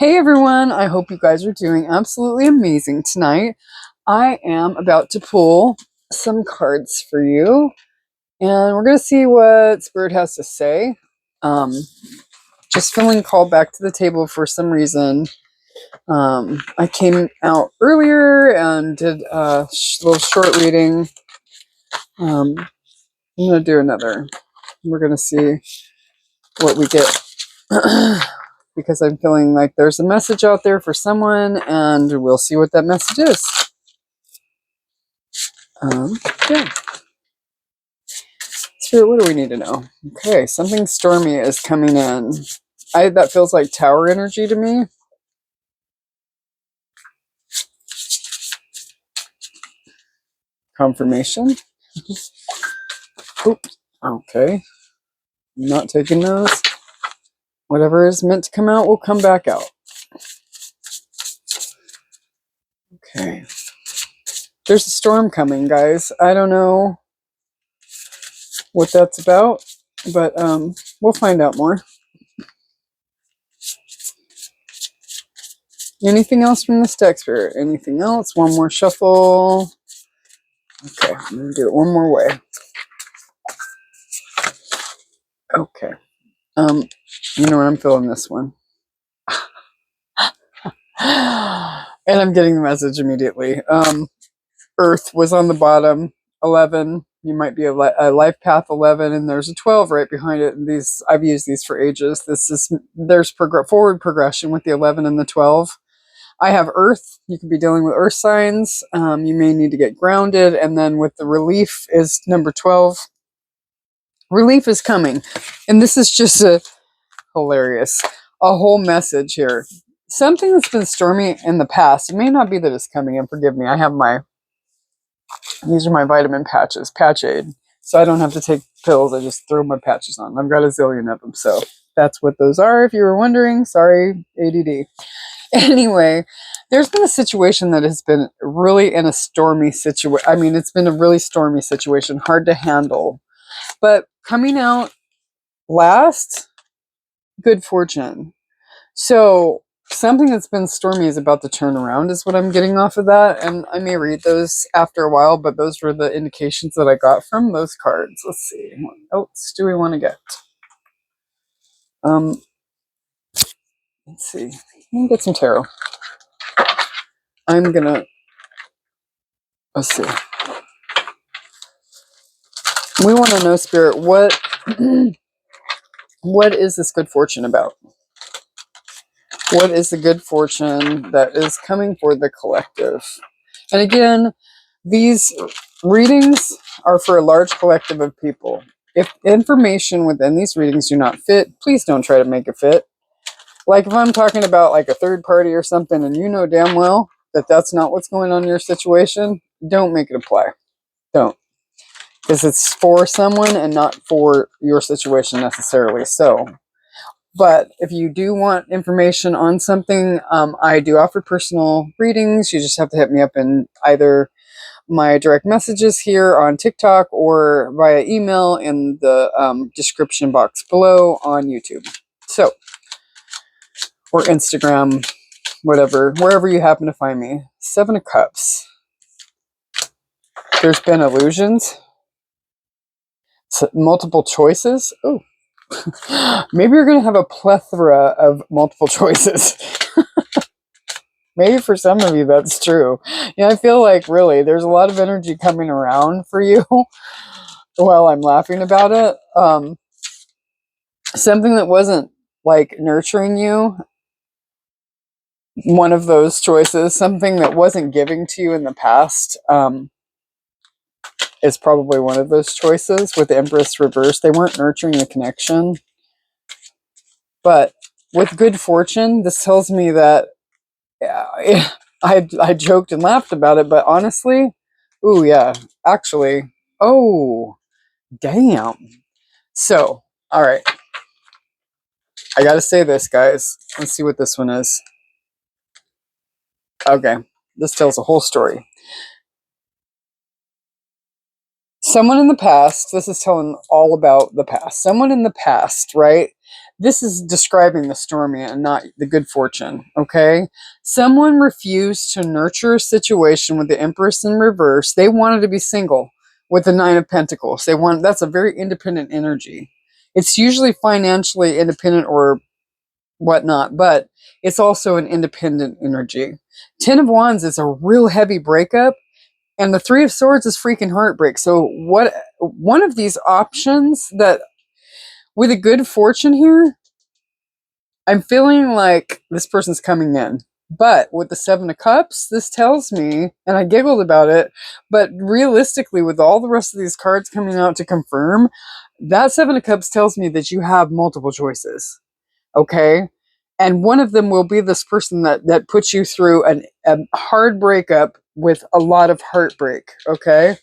Hey everyone, I hope you guys are doing absolutely amazing tonight. I am about to pull some cards for you, and we're going to see what Spirit has to say. Um, just feeling called back to the table for some reason. I came out earlier and did a little short reading. I'm going to do another. We're going to see what we get. Because I'm feeling like there's a message out there for someone, and we'll see what that message is. Yeah. Spirit, what do we need to know? Okay, something stormy is coming in. That feels like tower energy to me. Confirmation. Oops. Okay. I'm not taking those. Whatever is meant to come out will come back out. Okay. There's a storm coming, guys. I don't know what that's about, but we'll find out more. Anything else from this deck, Spirit? Anything else? One more shuffle. Okay, I'm going to do it one more way. Okay. You know what? I'm feeling this one. And I'm getting the message immediately. Earth was on the bottom, 11. You might be a life path 11, and there's a 12 right behind it. And these, I've used these for ages. There's forward progression with the 11 and the 12. I have Earth. You could be dealing with Earth signs. You may need to get grounded. And then with the relief is number 12. Relief is coming. And this is just hilarious. A whole message here. Something that's been stormy in the past. It may not be that it's coming in. Forgive me. I have these are my vitamin patches, Patch Aid. So I don't have to take pills. I just throw my patches on. I've got a zillion of them. So that's what those are. If you were wondering, sorry, ADD. Anyway, there's been a situation that has been really in a stormy situation. I mean, it's been a really stormy situation, hard to handle. But coming out last, good fortune. So something that's been stormy is about to turn around is what I'm getting off of that. And I may read those after a while, but those were the indications that I got from those cards. Let's see. What else do we want to get? Let's see. Let me get some tarot. Let's see. We want to know, Spirit, what is this good fortune about? What is the good fortune that is coming for the collective? And again, these readings are for a large collective of people. If information within these readings do not fit, please don't try to make it fit. Like if I'm talking about like a third party or something and you know damn well that that's not what's going on in your situation, don't make it apply. Don't. Because it's for someone and not for your situation necessarily. So, but if you do want information on something, I do offer personal readings. You just have to hit me up in either my direct messages here on TikTok or via email in the description box below on YouTube. So, or Instagram, whatever, wherever you happen to find me. 7 of Cups. There's been illusions. Multiple choices. Oh, maybe you're going to have a plethora of multiple choices. Maybe for some of you that's true. Yeah, I feel like really there's a lot of energy coming around for you while I'm laughing about it. Something that wasn't like nurturing you, one of those choices, something that wasn't giving to you in the past, is probably one of those choices. With the Empress reversed, they weren't nurturing the connection. But with good fortune, this tells me that I joked and laughed about it, but honestly, ooh, yeah, actually, oh, damn. So, all right. I gotta say this, guys. Let's see what this one is. Okay, this tells a whole story. Someone in the past, this is telling all about the past. Someone in the past, right? this is describing the stormy and not the good fortune, okay? Someone refused to nurture a situation with the Empress in reverse. They wanted to be single with the Nine of Pentacles. That's a very independent energy. It's usually financially independent or whatnot, but it's also an independent energy. Ten of Wands is a real heavy breakup, and the Three of Swords is freaking heartbreak. So one of these options that with a good fortune here, I'm feeling like this person's coming in. But with the Seven of Cups, this tells me, and I giggled about it, but realistically, with all the rest of these cards coming out to confirm, that Seven of Cups tells me that you have multiple choices. Okay? And one of them will be this person that puts you through a hard breakup with a lot of heartbreak. Okay?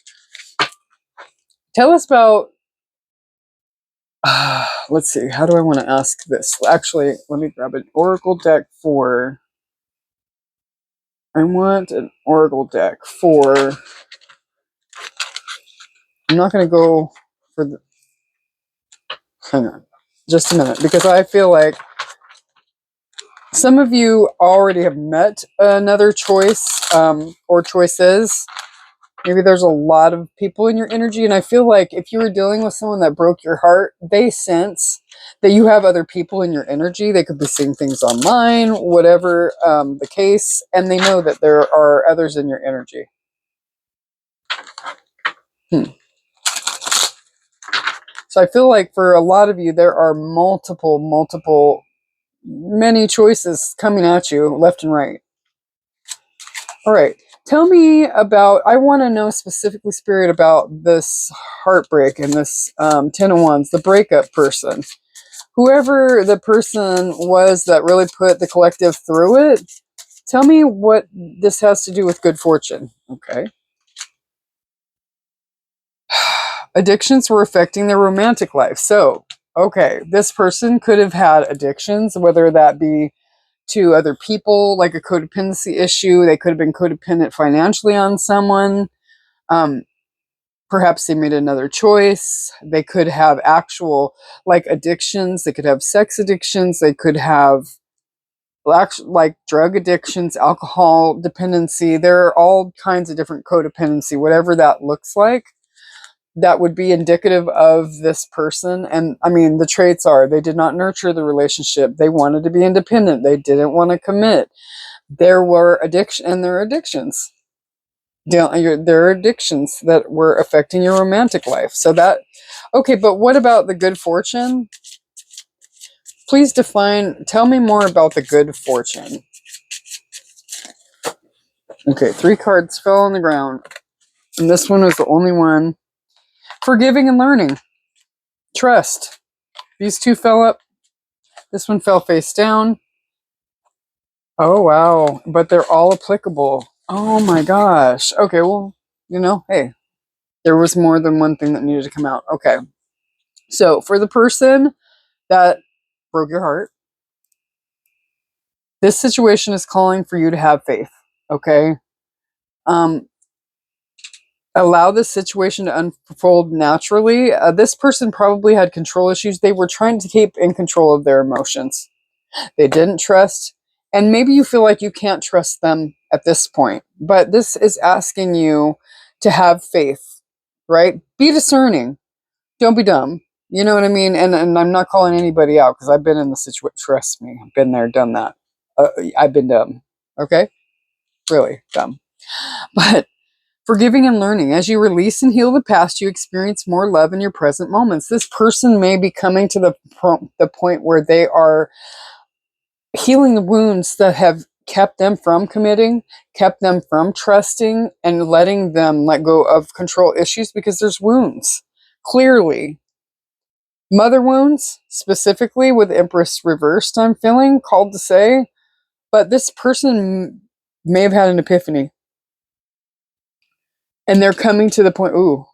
Tell us about let's see, how do I want to ask this? Actually, let me grab an oracle deck for. I want an oracle deck for. I'm not going to go for the. Hang on, just a minute, because I feel like some of you already have met another choice or choices. Maybe there's a lot of people in your energy, and I feel like if you were dealing with someone that broke your heart, they sense that you have other people in your energy. They could be seeing things online, whatever the case, and they know that there are others in your energy. So I feel like for a lot of you, there are many choices coming at you left and right. All right. Tell me about, I want to know specifically, Spirit, about this heartbreak and this Ten of Wands, the breakup person. Whoever the person was that really put the collective through it, tell me what this has to do with good fortune. Okay. Addictions were affecting their romantic life. So, okay, this person could have had addictions, whether that be to other people, like a codependency issue. They could have been codependent financially on someone. Perhaps they made another choice. They could have actual like addictions. They could have sex addictions. They could have like drug addictions, alcohol dependency. There are all kinds of different codependency, whatever that looks like. That would be indicative of this person. And I mean, the traits are they did not nurture the relationship. They wanted to be independent. They didn't want to commit. There were addiction, and there are addictions. There are addictions that were affecting your romantic life. So that, okay, but what about the good fortune? Please tell me more about the good fortune. Okay, 3 cards fell on the ground. And this one was the only one. Forgiving and learning. Trust. These 2 fell up. This one fell face down. Oh, wow. But they're all applicable. Oh, my gosh. Okay, well, hey, there was more than one thing that needed to come out. Okay. So for the person that broke your heart, this situation is calling for you to have faith. Okay. Allow this situation to unfold naturally. This person probably had control issues. They were trying to keep in control of their emotions. They didn't trust. And maybe you feel like you can't trust them at this point. But this is asking you to have faith, right? Be discerning. Don't be dumb. You know what I mean? And I'm not calling anybody out because I've been in the situation. Trust me. I've been there, done that. I've been dumb. Okay? Really dumb. But forgiving and learning. As you release and heal the past, you experience more love in your present moments. This person may be coming to the point where they are healing the wounds that have kept them from committing, kept them from trusting, and letting them let go of control issues because there's wounds. Clearly. Mother wounds, specifically with Empress reversed, I'm feeling called to say. But this person may have had an epiphany. And they're coming to the point, ooh,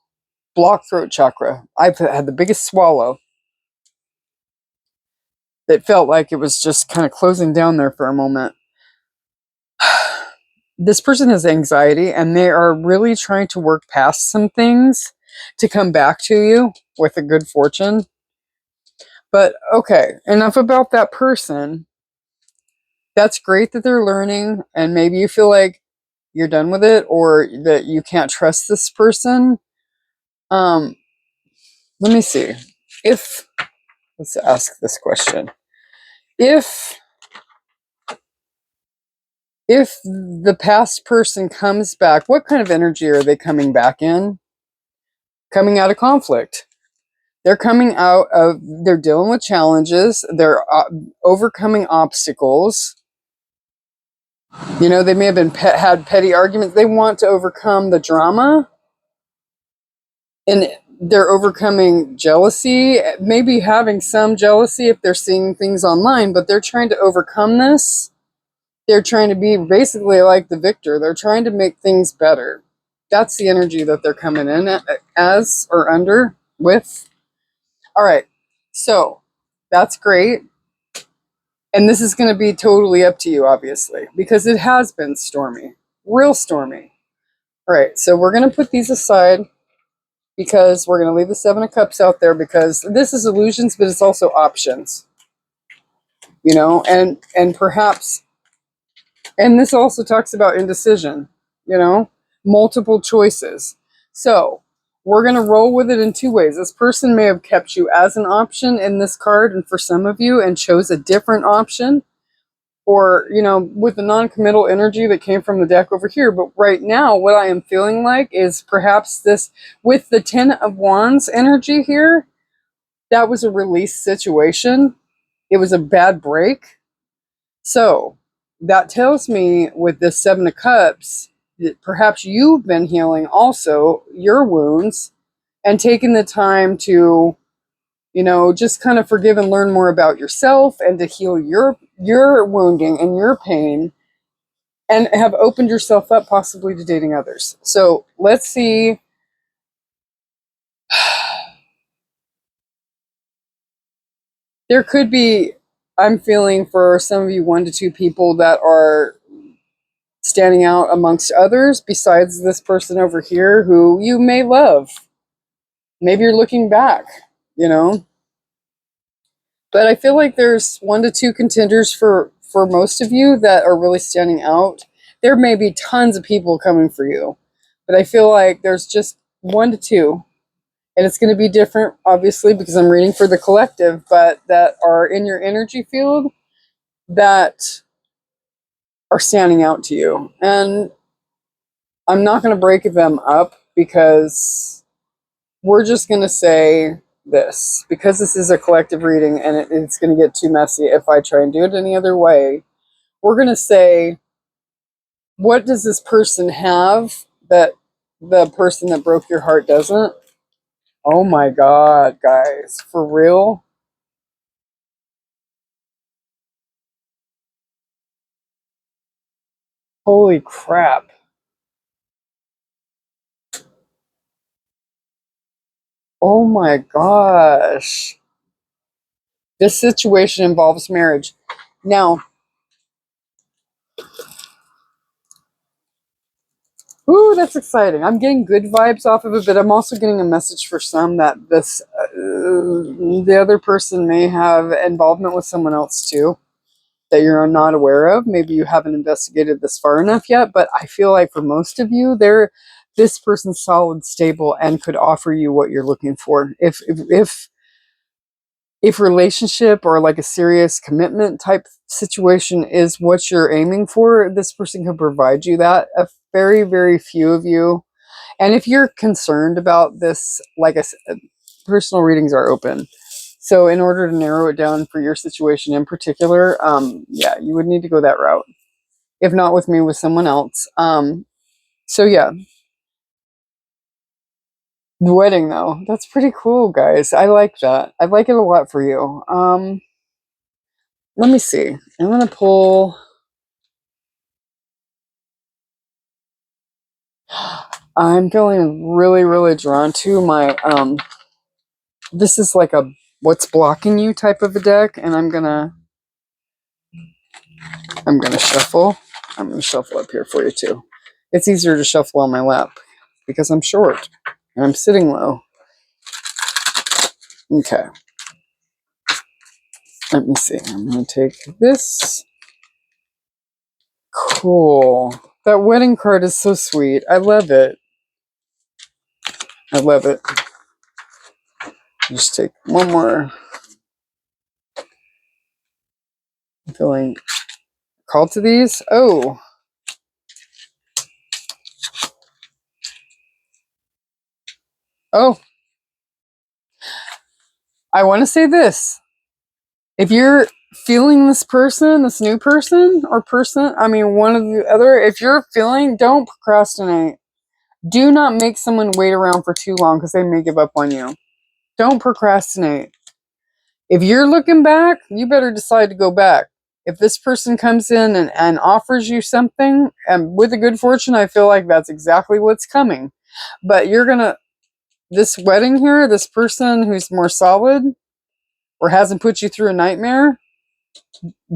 blocked throat chakra. I've had the biggest swallow. It felt like it was just kind of closing down there for a moment. This person has anxiety and they are really trying to work past some things to come back to you with a good fortune. But okay, enough about that person. That's great that they're learning, and maybe you feel like you're done with it or that you can't trust this person. Um, let me see. If let's ask this question. If the past person comes back, what kind of energy are they coming back in? Coming out of conflict. They're coming out of, they're dealing with challenges, they're overcoming obstacles. You know, they may have been had petty arguments. They want to overcome the drama, and they're overcoming jealousy, maybe having some jealousy if they're seeing things online, but they're trying to overcome this. They're trying to be basically like the victor. They're trying to make things better. That's the energy that they're coming in as or under with. All right. So that's great. And this is going to be totally up to you, obviously, because it has been stormy, real stormy. All right. So we're going to put these aside because we're going to leave the Seven of Cups out there because this is illusions, but it's also options, you know, and perhaps, and this also talks about indecision, you know, multiple choices. So we're going to roll with it in two ways. This person may have kept you as an option in this card, and for some of you, and chose a different option, or, you know, with the non-committal energy that came from the deck over here. But right now, what I am feeling like is perhaps this, with the Ten of Wands energy here, that was a release situation. It was a bad break. So that tells me with this Seven of Cups, that perhaps you've been healing also your wounds and taking the time to, you know, just kind of forgive and learn more about yourself and to heal your wounding and your pain, and have opened yourself up possibly to dating others. So let's see. There could be, I'm feeling for some of you, 1 to 2 people that are standing out amongst others besides this person over here who you may love. Maybe you're looking back, you know. But I feel like there's 1 to 2 contenders for most of you that are really standing out. There may be tons of people coming for you, but I feel like there's just 1 to 2. And it's going to be different, obviously, because I'm reading for the collective, but that are in your energy field that are standing out to you. And I'm not going to break them up because we're just going to say this, because this is a collective reading and it's going to get too messy if I try and do it any other way. We're going to say, what does this person have that the person that broke your heart doesn't? Oh my God, guys, for real? Holy crap. Oh my gosh. This situation involves marriage. Now, ooh, that's exciting. I'm getting good vibes off of it, but I'm also getting a message for some that this, the other person may have involvement with someone else too that you're not aware of. Maybe you haven't investigated this far enough yet, but I feel like for most of you, this person's solid, stable, and could offer you what you're looking for. If relationship or like a serious commitment type situation is what you're aiming for, this person can provide you that. A very, very few of you. And if you're concerned about this, like I said, personal readings are open. So in order to narrow it down for your situation in particular, yeah, you would need to go that route. If not with me, with someone else. So yeah, the wedding though, that's pretty cool, guys. I like that. I like it a lot for you. Let me see. I'm gonna pull. I'm feeling really, really drawn to my this is like a what's blocking you type of a deck, and I'm gonna shuffle. I'm gonna shuffle up here for you too. It's easier to shuffle on my lap because I'm short and I'm sitting low. Okay. Let me see. I'm going to take this. Cool. That wedding card is so sweet. I love it. I love it. Just take one more. I'm feeling called to these. Oh. Oh. I want to say this. If you're feeling this person, this new person or person, I mean, one of the other, if you're feeling, don't procrastinate. Do not make someone wait around for too long because they may give up on you. Don't procrastinate. If you're looking back, you better decide to go back. If this person comes in and offers you something, and with a good fortune, I feel like that's exactly what's coming. But you're going to, this wedding here, this person who's more solid or hasn't put you through a nightmare,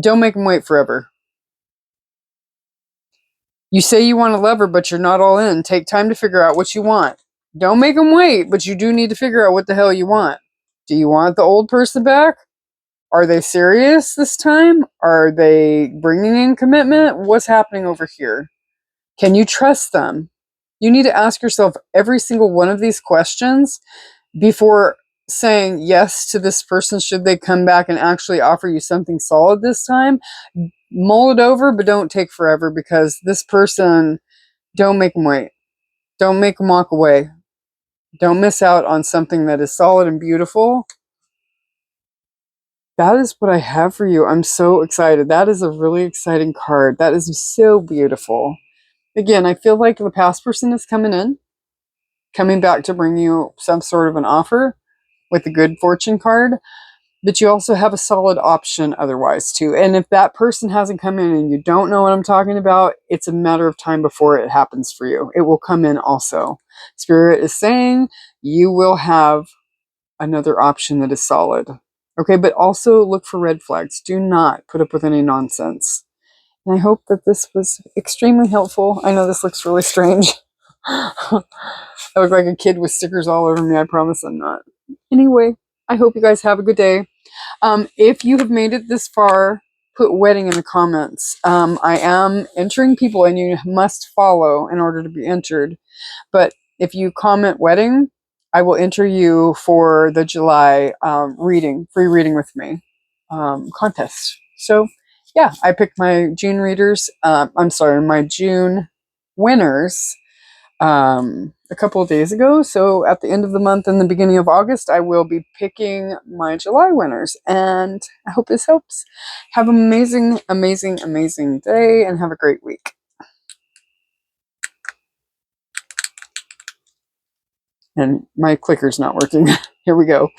don't make them wait forever. You say you want to love her, but you're not all in. Take time to figure out what you want. Don't make them wait, but you do need to figure out what the hell you want. Do you want the old person back? Are they serious this time? Are they bringing in commitment? What's happening over here? Can you trust them? You need to ask yourself every single one of these questions before saying yes to this person should they come back and actually offer you something solid this time. Mull it over, but don't take forever because this person, don't make them wait. Don't make them walk away. Don't miss out on something that is solid and beautiful. That is what I have for you. I'm so excited. That is a really exciting card. That is so beautiful. Again, I feel like the past person is coming back to bring you some sort of an offer with the good fortune card. But you also have a solid option otherwise too. And if that person hasn't come in and you don't know what I'm talking about, it's a matter of time before it happens for you. It will come in also. Spirit is saying you will have another option that is solid. Okay, but also look for red flags. Do not put up with any nonsense. And I hope that this was extremely helpful. I know this looks really strange. I look like a kid with stickers all over me. I promise I'm not. Anyway, I hope you guys have a good day. If you have made it this far, put wedding in the comments. I am entering people and you must follow in order to be entered. But if you comment wedding, I will enter you for the July free reading with me contest. So yeah, I picked my June readers. My June winners a couple of days ago. So at the end of the month and the beginning of August, I will be picking my July winners. And I hope this helps. Have an amazing, amazing, amazing day and have a great week. And my clicker's not working. Here we go.